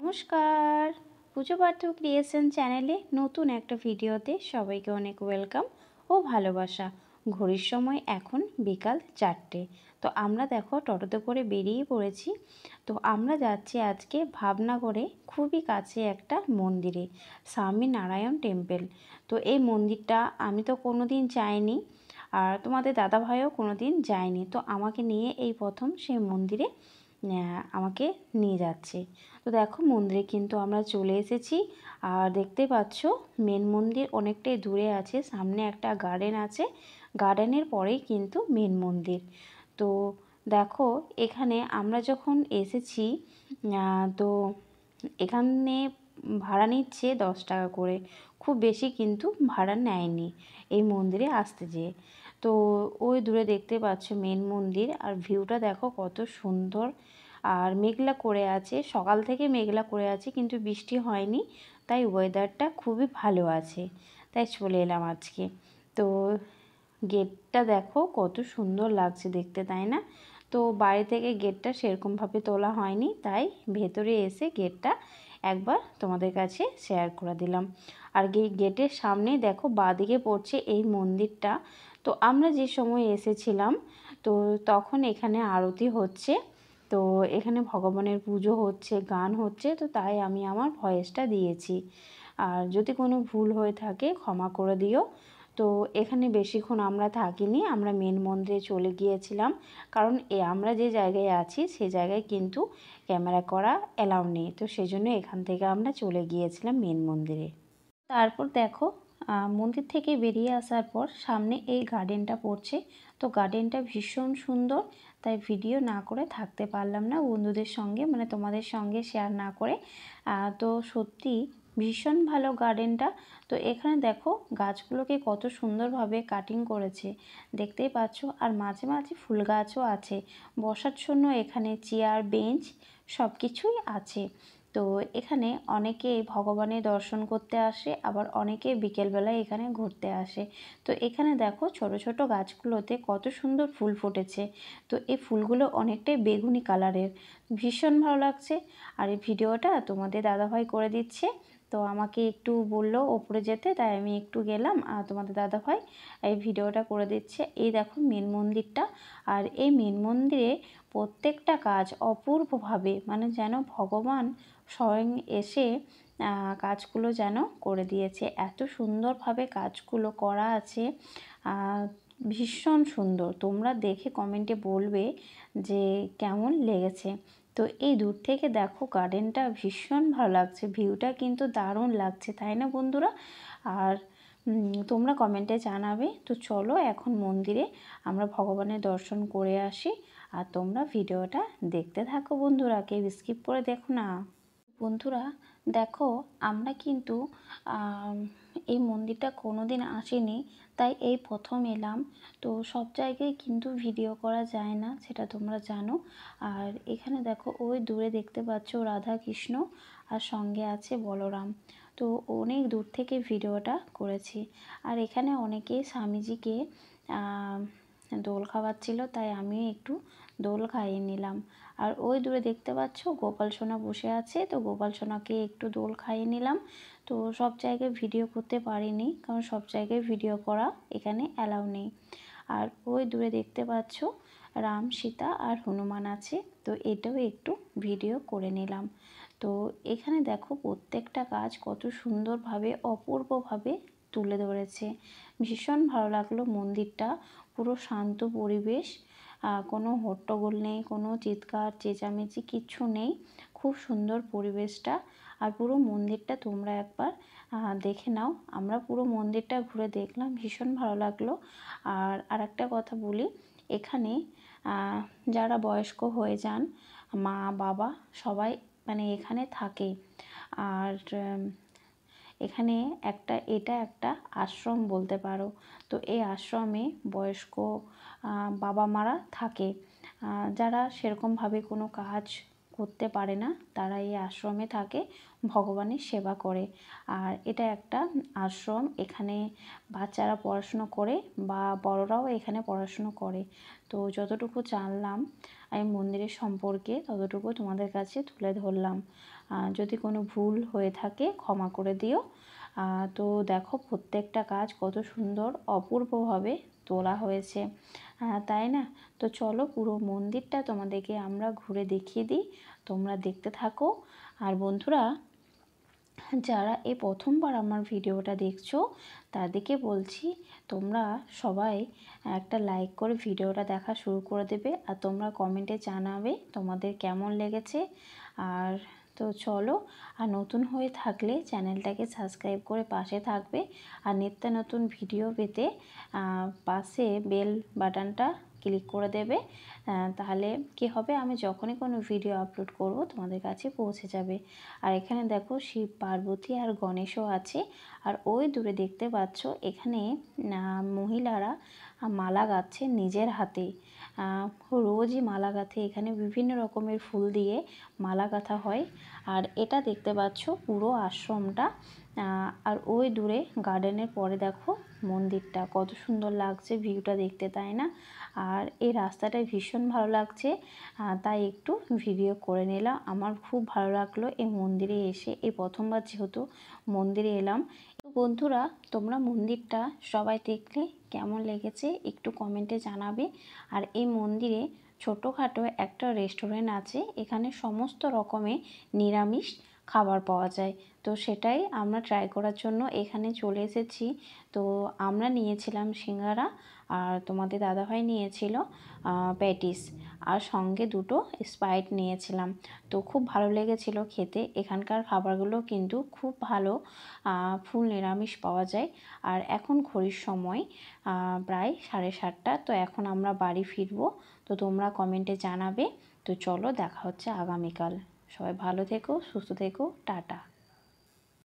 নমস্কার, পুজো পার্থ ক্রিয়েশন চ্যানেলে নতুন একটা ভিডিওতে সবাইকে অনেক ওয়েলকাম ও ভালোবাসা। ঘড়ির সময় এখন বিকাল 4টে। তো আমরা দেখো টোটোতে করে বেরিয়ে পড়েছি। তো আমরা যাচ্ছি আজকে ভাবনগরে খুবই কাছে একটা মন্দিরে, স্বামী নারায়ণ টেম্পল। তো এই মন্দিরটা আমি তো কোনো দিন যাইনি, আর তোমাদের দাদাভাইও কোনো দিন যায়নি। তো আমাকে নিয়ে এই প্রথম সেই মন্দিরে আমাকে নিয়ে যাচ্ছে। তো দেখো মন্দিরে কিন্তু আমরা চলে এসেছি। আর দেখতে পাচ্ছ মেন মন্দির অনেকটাই দূরে আছে, সামনে একটা গার্ডেন আছে, গার্ডেনের পরেই কিন্তু মেন মন্দির। তো দেখো এখানে আমরা যখন এসেছি তো এখানে ভাড়া নিচ্ছে 10 টাকা করে, খুব বেশি কিন্তু ভাড়া নেয়নি এই মন্দিরে আসতে যেয়ে। তো ওই দূরে দেখতে পাচ্ছ মেন মন্দির, আর ভিউটা দেখো কত সুন্দর। আর মেঘলা করে আছে, সকাল থেকে মেঘলা করে আছে কিন্তু বৃষ্টি হয়নি, তাই ওয়েদারটা খুবই ভালো আছে, তাই চলে এলাম আজকে। তো গেটটা দেখো কত সুন্দর লাগছে দেখতে, তাই না? তো বাইরে থেকে গেটটা সেরকমভাবে তোলা হয়নি, তাই ভেতরে এসে গেটটা একবার তোমাদের কাছে শেয়ার করে দিলাম। আর গেটের সামনে দেখো বাঁদিকে পড়ছে এই মন্দিরটা। তো আমরা যে সময় এসেছিলাম তো তখন এখানে আরতি হচ্ছে, তো এখানে ভগবানের পুজো হচ্ছে, গান হচ্ছে, তো তাই আমি আমার ভয়েসটা দিয়েছি। আর যদি কোনো ভুল হয়ে থাকে ক্ষমা করে দিও। তো এখানে বেশিক্ষণ আমরা থাকিনি, আমরা মেন মন্দিরে চলে গিয়েছিলাম, কারণ আমরা যে জায়গায় আছি সে জায়গায় কিন্তু ক্যামেরা করা অ্যালাউ নেই। তো সেই জন্য এখান থেকে আমরা চলে গিয়েছিলাম মেন মন্দিরে। তারপর দেখো মন্দির থেকে বেরিয়ে আসার পর সামনে এই গার্ডেনটা পড়ছে। তো গার্ডেনটা ভীষণ সুন্দর, তাই ভিডিও না করে থাকতে পারলাম না বন্ধুদের সঙ্গে, মানে তোমাদের সঙ্গে শেয়ার না করে। তো সত্যি ভীষণ ভালো গার্ডেনটা। তো এখানে দেখো গাছগুলোকে কত সুন্দরভাবে কাটিং করেছে, দেখতেই পাচ্ছ। আর মাঝে মাঝে ফুল গাছও আছে, বসার জন্য এখানে চেয়ার বেঞ্চ সব কিছুই আছে। তো এখানে অনেকে ভগবানের দর্শন করতে আসে, আবার অনেকে বিকেলবেলায় এখানে ঘুরতে আসে। তো এখানে দেখো ছোট ছোট গাছগুলোতে কত সুন্দর ফুল ফুটেছে। তো এই ফুলগুলো অনেকটাই বেগুনি কালারের, ভীষণ ভালো লাগছে। আর এই ভিডিওটা তোমাদের দাদাভাই করে দিচ্ছে, তো আমাকে একটু বললো ওপরে যেতে, তাই আমি একটু গেলাম। আর তোমাদের দাদাভাই এই ভিডিওটা করে দিচ্ছে। এই দেখো মেন মন্দিরটা, আর এই মেন মন্দিরে প্রত্যেকটা কাজ অপূর্বভাবে, মানে যেন ভগবান স্বয়ং এসে কাজগুলো যেন করে দিয়েছে, এত সুন্দরভাবে কাজগুলো করা আছে, ভীষণ সুন্দর। তোমরা দেখে কমেন্টে বলবে যে কেমন লেগেছে। তো এই দূর থেকে দেখো গার্ডেনটা ভীষণ ভালো লাগছে, ভিউটা কিন্তু দারুণ লাগছে, তাই না বন্ধুরা? আর তোমরা কমেন্টে জানাবে। তো চলো এখন মন্দিরে আমরা ভগবানের দর্শন করে আসি, আর তোমরা ভিডিওটা দেখতে থাকো বন্ধুরা, কেউ স্কিপ করে দেখো না। বন্ধুরা দেখো আমরা কিন্তু এই মন্দিরটা কোনো দিন আসিনি, তাই এই প্রথম এলাম। তো সব জায়গায় কিন্তু ভিডিও করা যায় না, সেটা তোমরা জানো। আর এখানে দেখো ওই দূরে দেখতে পাচ্ছ রাধা কৃষ্ণ, আর সঙ্গে আছে বলরাম। তো অনেক দূর থেকে ভিডিওটা করেছি। আর এখানে অনেকে স্বামীজিকে দোল খাওয়াচ্ছিল, তাই আমি একটু দোল খাইয়ে নিলাম। আর ওই দূরে দেখতে পাচ্ছ গোপাল সোনা বসে আছে, তো গোপাল সোনাকে একটু দোল খাইয়ে নিলাম। তো সব জায়গায় ভিডিও করতে পারিনি, কারণ সব জায়গায় ভিডিও করা এখানে অ্যালাউ নেই। আর ওই দূরে দেখতে পাচ্ছ রাম সীতা আর হনুমান আছে, তো এটাও একটু ভিডিও করে নিলাম। তো এখানে দেখো প্রত্যেকটা কাজ কত সুন্দরভাবে অপূর্বভাবে তুলে ধরেছে, ভীষণ ভালো লাগলো মন্দিরটা। পুরো শান্ত পরিবেশ, কোনো হট্টগোল নেই, কোনো চিৎকার চেঁচামেচি কিচ্ছু নেই, খুব সুন্দর পরিবেশটা। আর পুরো মন্দিরটা তোমরা একবার দেখে নাও। আমরা পুরো মন্দিরটা ঘুরে দেখলাম, ভীষণ ভালো লাগলো। আর আরেকটা কথা বলি, এখানে যারা বয়স্ক হয়ে যান, মা বাবা সবাই মানে এখানে থাকে। আর এখানে এটা একটা আশ্রম বলতে পারো। তো এই আশ্রমে বয়স্ক বাবা মারা থাকে, যারা সেরকমভাবে কোনো কাজ করতে পারে না, তারা এই আশ্রমে থাকে, ভগবানের সেবা করে। আর এটা একটা আশ্রম, এখানে বাচ্চারা পড়াশুনো করে বা বড়রাও এখানে পড়াশুনো করে। তো যতটুকু জানলাম আমি মন্দিরের সম্পর্কে ততটুকু তোমাদের কাছে তুলে ধরলাম। যদি কোনো ভুল হয়ে থাকে ক্ষমা করে দিও। তো দেখো প্রত্যেকটা কাজ কত সুন্দর অপূর্বভাবে তোলা হয়েছে, তাই না? তো চলো পুরো মন্দিরটা তোমাদেরকে আমরা ঘুরে দেখিয়ে দিই, তোমরা দেখতে থাকো। আর বন্ধুরা, যারা এই প্রথমবার আমার ভিডিওটা দেখছো তাদেরকে বলছি, তোমরা সবাই একটা লাইক করে ভিডিওটা দেখা শুরু করে দেবে, আর তোমরা কমেন্টে জানাবে তোমাদের কেমন লেগেছে। আর তো চলো, আর নতুন হয়ে থাকলে চ্যানেলটাকে সাবস্ক্রাইব করে পাশে থাকবে, আর নিত্য নতুন ভিডিও পেতে পাশে বেল বাটনটা ক্লিক করে দেবে। তাহলে কি হবে, আমি যখনই কোনো ভিডিও আপলোড করব তোমাদের কাছে পৌঁছে যাবে। আর এখানে দেখো শিব পার্বতী আর গণেশও আছে। আর ওই দূরে দেখতে পাচ্ছ এখানে মহিলারা মালা গাঁথছে নিজের হাতে। রোজই মালা গাঁথে, এখানে বিভিন্ন রকমের ফুল দিয়ে মালা গাঁথা হয়। আর এটা দেখতে পাচ্ছ পুরো আশ্রমটা। আর ওই দূরে গার্ডেনের পরে দেখো মন্দিরটা, কত সুন্দর লাগছে ভিউটা দেখতে, তাই না? আর এই রাস্তাটায় ভীষণ ভালো লাগছে, তাই একটু ভিডিও করে নিলাম। আমার খুব ভালো লাগলো এই মন্দিরে এসে, এই প্রথমবার যেহেতু মন্দিরে এলাম। তো বন্ধুরা, তোমরা মন্দিরটা সবাই দেখলে কেমন লেগেছে একটু কমেন্টে জানাবে। আর এই মন্দিরে ছোটোখাটো একটা রেস্টুরেন্ট আছে, এখানে সমস্ত রকমের নিরামিষ খাবার পাওয়া যায়। তো সেটাই আমরা ট্রাই করার জন্য এখানে চলে এসেছি। তো আমরা নিয়েছিলাম সিঙ্গারা, আর তোমাদের দাদাভাই নিয়েছিল প্যাটিস, আর সঙ্গে দুটো স্প্রাইট নিয়েছিলাম। তো খুব ভালো লেগেছিল খেতে। এখানকার খাবারগুলো কিন্তু খুব ভালো, ফুল নিরামিষ পাওয়া যায়। আর এখন ঘড়ির সময় প্রায় 7:30। তো এখন আমরা বাড়ি ফিরবো। তো তোমরা কমেন্টে জানাবে। তো চলো, দেখা হচ্ছে আগামীকাল। সবাই ভালো থেকো, সুস্থ থেকো, টাটা।